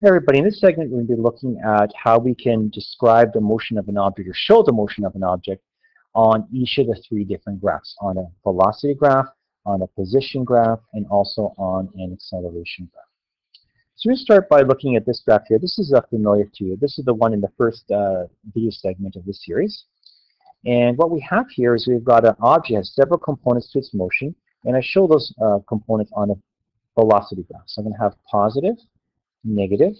Hey everybody, in this segment we're going to be looking at how we can describe the motion of an object or show the motion of an object on each of the three different graphs, on a velocity graph, on a position graph, and also on an acceleration graph. So we're going to start by looking at this graph here. This is familiar to you. This is the one in the first video segment of this series. And what we have here is we've got an object that has several components to its motion, and I show those components on a velocity graph. So I'm going to have positive, negative,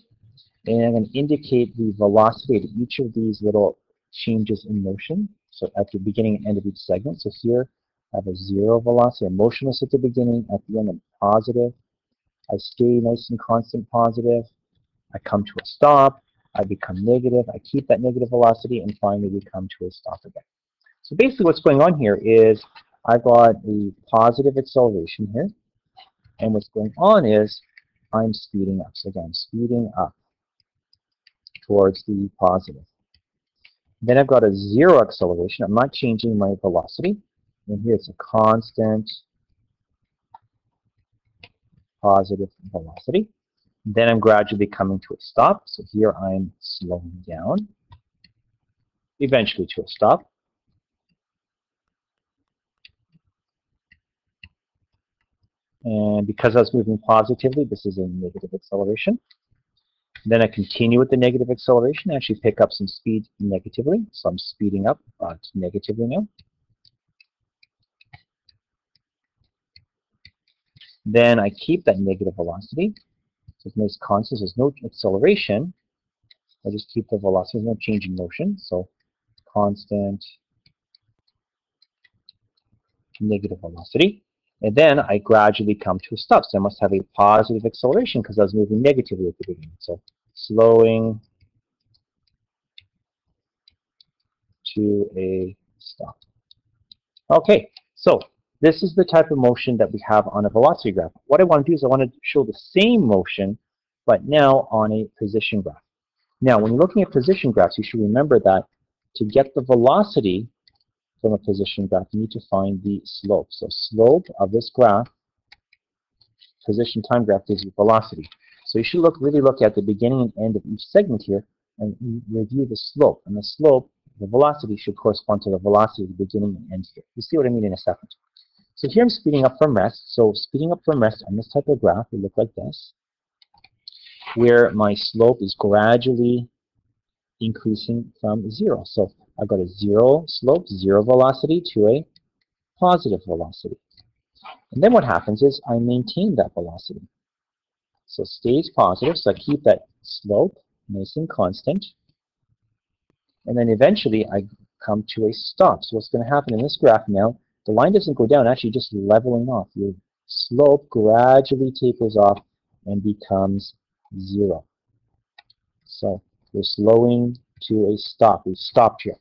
and I'm going to indicate the velocity of each of these little changes in motion. So at the beginning and end of each segment. So here I have a zero velocity. I'm motionless at the beginning. At the end I'm positive. I stay nice and constant positive. I come to a stop. I become negative. I keep that negative velocity. And finally we come to a stop again. So basically what's going on here is I've got a positive acceleration here. And what's going on is I'm speeding up. So again, speeding up towards the positive. Then I've got a zero acceleration. I'm not changing my velocity. And here it's a constant positive velocity. Then I'm gradually coming to a stop. So here I'm slowing down, eventually to a stop. And because I was moving positively, this is a negative acceleration. Then I continue with the negative acceleration, actually pick up some speed negatively. So I'm speeding up negatively now. Then I keep that negative velocity. So it's nice constant. There's no acceleration. I just keep the velocity. There's no change in motion. So constant negative velocity. And then I gradually come to a stop. So I must have a positive acceleration because I was moving negatively at the beginning. So slowing to a stop. Okay, so this is the type of motion that we have on a velocity graph. What I want to do is I want to show the same motion, but now on a position graph. Now, when you're looking at position graphs, you should remember that to get the velocity from a position graph, you need to find the slope. So slope of this graph, position time graph, gives you velocity. So you should really look at the beginning and end of each segment here and review the slope. And the slope, the velocity, should correspond to the velocity of the beginning and end here. You'll see what I mean in a second. So here I'm speeding up from rest. So speeding up from rest on this type of graph will look like this, where my slope is gradually increasing from zero. So I've got a zero slope, zero velocity to a positive velocity. And then what happens is I maintain that velocity. So it stays positive, so I keep that slope nice and constant. And then eventually I come to a stop. So what's going to happen in this graph now, the line doesn't go down, actually just leveling off. Your slope gradually tapers off and becomes zero. So we're slowing to a stop. We've stopped here.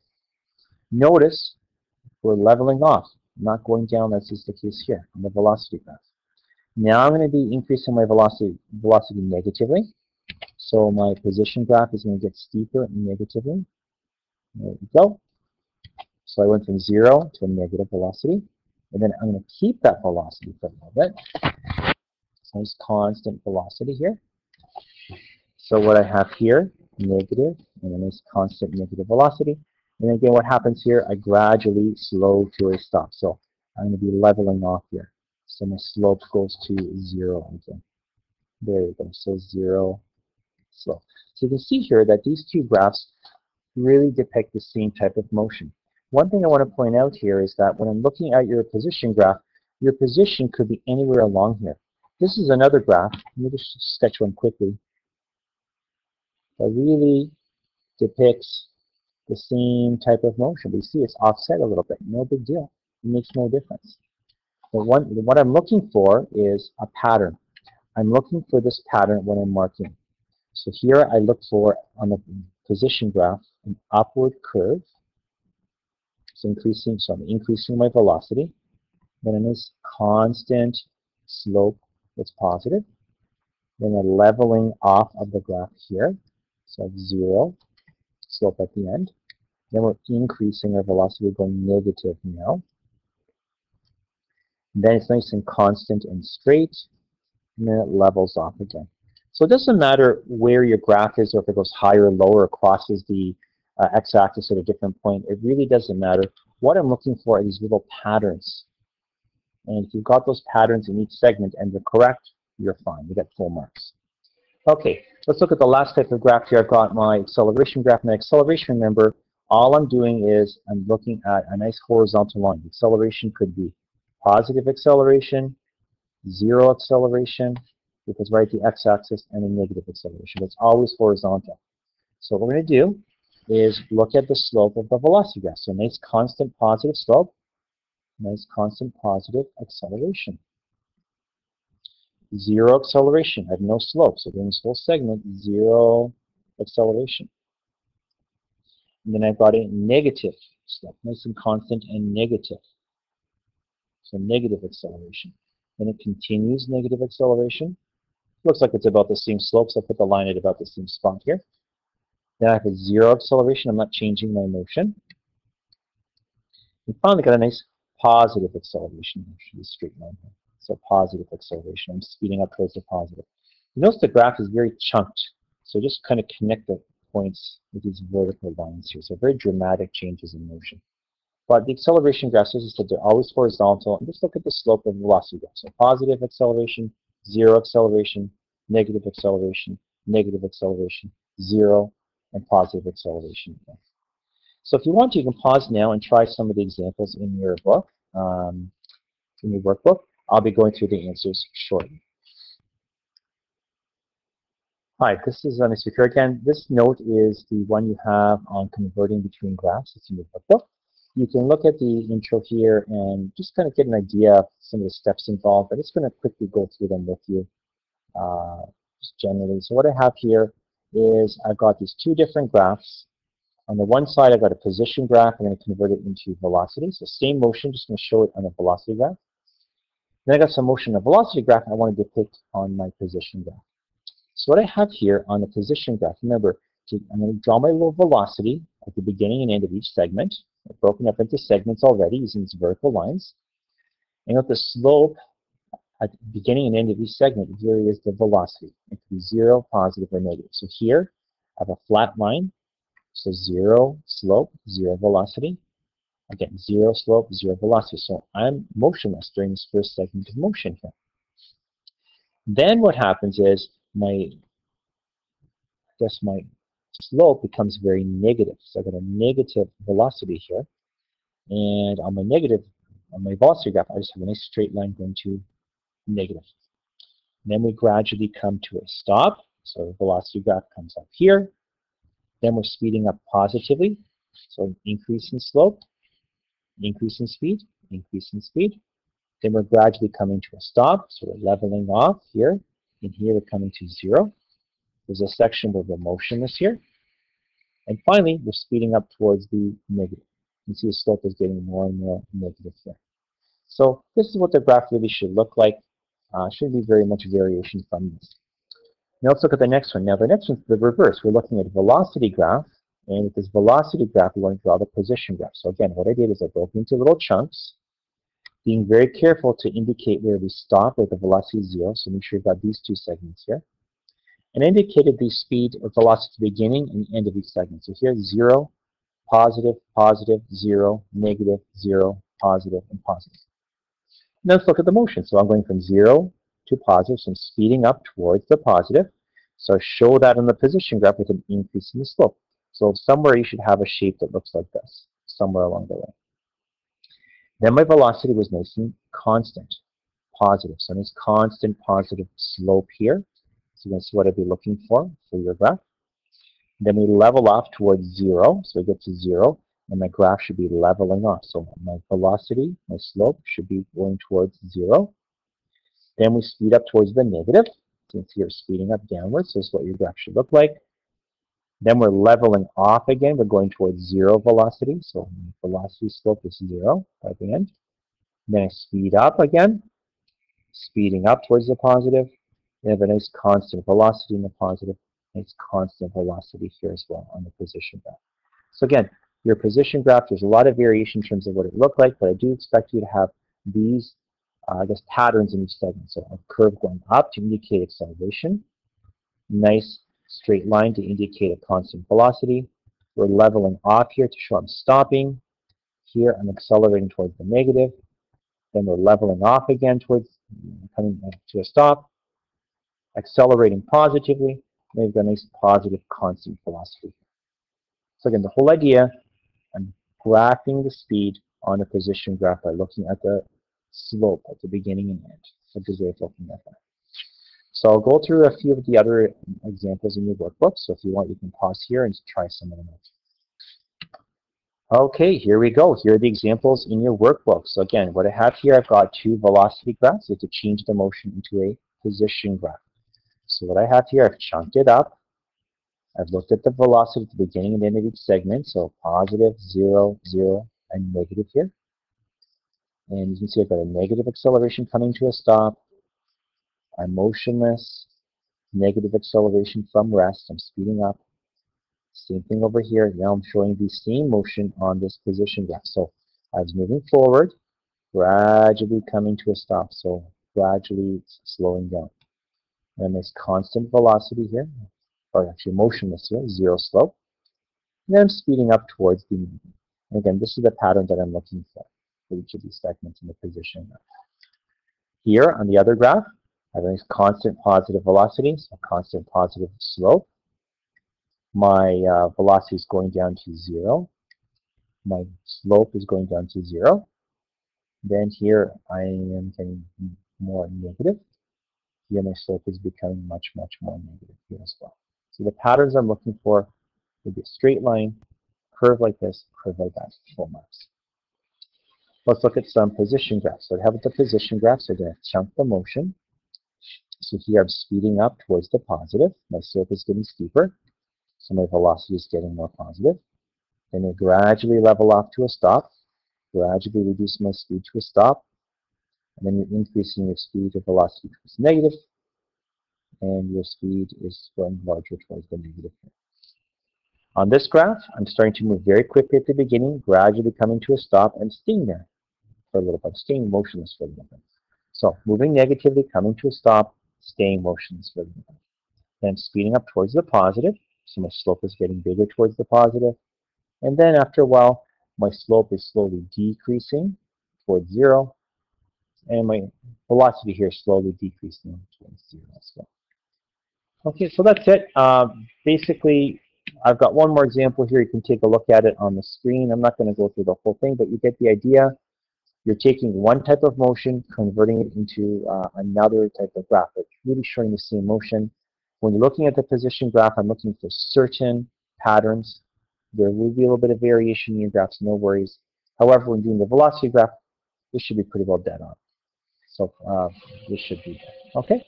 Notice we're leveling off, not going down as is the case here on the velocity graph. Now I'm going to be increasing my velocity negatively. So my position graph is going to get steeper negatively. There we go. So I went from zero to a negative velocity. And then I'm going to keep that velocity for a little bit. So it's constant velocity here. So what I have here, negative, and then it's constant negative velocity. And again, what happens here, I gradually slow to a stop. So I'm going to be leveling off here. So my slope goes to zero again. There you go. So zero slope. So you can see here that these two graphs really depict the same type of motion. One thing I want to point out here is that when I'm looking at your position graph, your position could be anywhere along here. This is another graph. Let me just sketch one quickly. That really depicts the same type of motion. We see it's offset a little bit. No big deal. It makes no difference. But what I'm looking for is a pattern. I'm looking for this pattern when I'm marking. So here I look for, on the position graph, an upward curve. So I'm increasing my velocity. Then a nice constant slope that's positive. Then a leveling off of the graph here. So zero slope at the end. Then we're increasing our velocity, going negative now. And then it's nice and constant and straight, and then it levels off again. So it doesn't matter where your graph is or if it goes higher or lower or crosses the x-axis at a different point. It really doesn't matter. What I'm looking for are these little patterns. And if you've got those patterns in each segment and they're correct, you're fine. You get full marks. Okay, let's look at the last type of graph here. I've got my acceleration graph. My acceleration, remember, all I'm doing is I'm looking at a nice horizontal line. Acceleration could be positive acceleration, zero acceleration, because right at the x-axis, and a negative acceleration. It's always horizontal. So what we're going to do is look at the slope of the velocity graph. So nice constant positive slope, nice constant positive acceleration. Zero acceleration, I have no slope. So during this whole segment, zero acceleration. And then I've got a negative slope, nice and constant and negative. So negative acceleration. Then it continues negative acceleration. Looks like it's about the same slope, so I'll put the line at about the same spot here. Then I have a zero acceleration. I'm not changing my motion. And finally got a nice positive acceleration. Actually, straight line here. So positive acceleration. I'm speeding up towards the positive. You notice the graph is very chunked. So just kind of connect the points with these vertical lines here. So very dramatic changes in motion. But the acceleration graphs, as I said, they're always horizontal. And just look at the slope of the velocity graph. So positive acceleration, zero acceleration, negative acceleration, zero, and positive acceleration again. So if you want to, you can pause now and try some of the examples in your book, in your workbook. I'll be going through the answers shortly. Hi, this is Mr. Kerr again. This note is the one you have on converting between graphs. It's in your workbook. You can look at the intro here and just kind of get an idea of some of the steps involved. I'm just going to quickly go through them with you just generally. So what I have here is I've got these two different graphs. On the one side, I've got a position graph. I'm going to convert it into velocity. So same motion, just going to show it on a velocity graph. Then I got some motion on a velocity graph I want to depict on my position graph. So what I have here on the position graph, remember, I'm going to draw my little velocity at the beginning and end of each segment. I've broken up into segments already using these vertical lines. And with the slope at the beginning and end of each segment, here is the velocity. It can be zero, positive, or negative. So here, I have a flat line. So zero slope, zero velocity. Again, zero slope, zero velocity. So I'm motionless during this first segment of motion here. Then what happens is my slope becomes very negative. So I've got a negative velocity here. And on my velocity graph, I just have a nice straight line going to negative. Then we gradually come to a stop. So the velocity graph comes up here. Then we're speeding up positively. So increase in slope, increase in speed, increase in speed. Then we're gradually coming to a stop. So we're leveling off here. And here we're coming to zero. There's a section where we're motionless here. And finally, we're speeding up towards the negative. You can see the slope is getting more and more negative there. So this is what the graph really should look like. Shouldn't be very much variation from this. Now let's look at the next one. Now the next one's the reverse. We're looking at a velocity graph. And with this velocity graph, we want to draw the position graph. So again, what I did is I broke into little chunks, being very careful to indicate where we stop with the velocity 0. So make sure you've got these two segments here. And indicated the speed or velocity at the beginning and end of each segment. So here, 0, positive, positive, 0, negative, 0, positive, and positive. Now let's look at the motion. So I'm going from 0 to positive, so I'm speeding up towards the positive. So I show that on the position graph with an increase in the slope. So somewhere you should have a shape that looks like this, somewhere along the way. Then my velocity was nice and constant, positive. So nice constant positive slope here. So that's what I'd be looking for your graph. Then we level off towards 0, so it gets to 0, and my graph should be leveling off. So my velocity, my slope, should be going towards 0. Then we speed up towards the negative. Since you're speeding up downwards, so this is what your graph should look like. Then we're leveling off again. We're going towards 0 velocity, so my velocity slope is 0 by the end. Then I speed up again, speeding up towards the positive. We have a nice constant velocity in the positive, nice constant velocity here as well on the position graph. So again, your position graph, there's a lot of variation in terms of what it looked like, but I do expect you to have these, patterns in each segment. So a curve going up to indicate acceleration, Nice straight line to indicate a constant velocity. We're leveling off here to show I'm stopping. Here I'm accelerating towards the negative. Then we're leveling off again towards coming to a stop. Accelerating positively. And we've got a nice positive constant velocity. So again, the whole idea, I'm graphing the speed on a position graph by looking at the slope at the beginning and end. So a good way of looking at that. So I'll go through a few of the other examples in your workbook. So if you want, you can pause here and try some of them out. Okay, here we go. Here are the examples in your workbook. So again, what I have here, I've got two velocity graphs. I have to change the motion into a position graph. So what I have here, I've chunked it up. I've looked at the velocity at the beginning and end of each segment. So positive, 0, 0, and negative here. And you can see I've got a negative acceleration coming to a stop. I'm motionless, negative acceleration from rest. I'm speeding up. Same thing over here. Now I'm showing the same motion on this position graph. So I was moving forward, gradually coming to a stop. So gradually slowing down. And this constant velocity here, or actually motionless here, 0 slope. And then I'm speeding up towards the median. And again, this is the pattern that I'm looking for each of these segments in the position graph. Here on the other graph, I have a constant positive velocity, so constant positive slope. My velocity is going down to 0. My slope is going down to 0. Then here I am getting more negative. Here my slope is becoming much, much more negative here as well. So the patterns I'm looking for would be a straight line, curve like this, curve like that, full marks. Let's look at some position graphs. So I have the position graph, so I'm going to chunk the motion. So here I'm speeding up towards the positive. My slope is getting steeper, so my velocity is getting more positive. Then I gradually level off to a stop, gradually reduce my speed to a stop, and then you're increasing your speed or velocity towards negative, and your speed is going larger towards the negative. On this graph, I'm starting to move very quickly at the beginning, gradually coming to a stop and staying there for a little bit, staying motionless for a little bit. So moving negatively, coming to a stop, staying motionless for a little bit. Then speeding up towards the positive, so my slope is getting bigger towards the positive. And then after a while, my slope is slowly decreasing towards 0, and my velocity here is slowly decreasing towards 0 as well. Okay, so that's it. Basically, I've got one more example here. You can take a look at it on the screen. I'm not going to go through the whole thing, but you get the idea. You're taking one type of motion, converting it into another type of graph. It's really showing the same motion. When you're looking at the position graph, I'm looking for certain patterns. There will be a little bit of variation in your graphs, no worries. However, when doing the velocity graph, this should be pretty well dead on. So this should be good. Okay,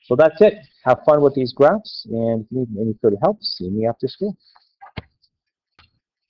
so that's it. Have fun with these graphs, and if you need any further help, see me after school.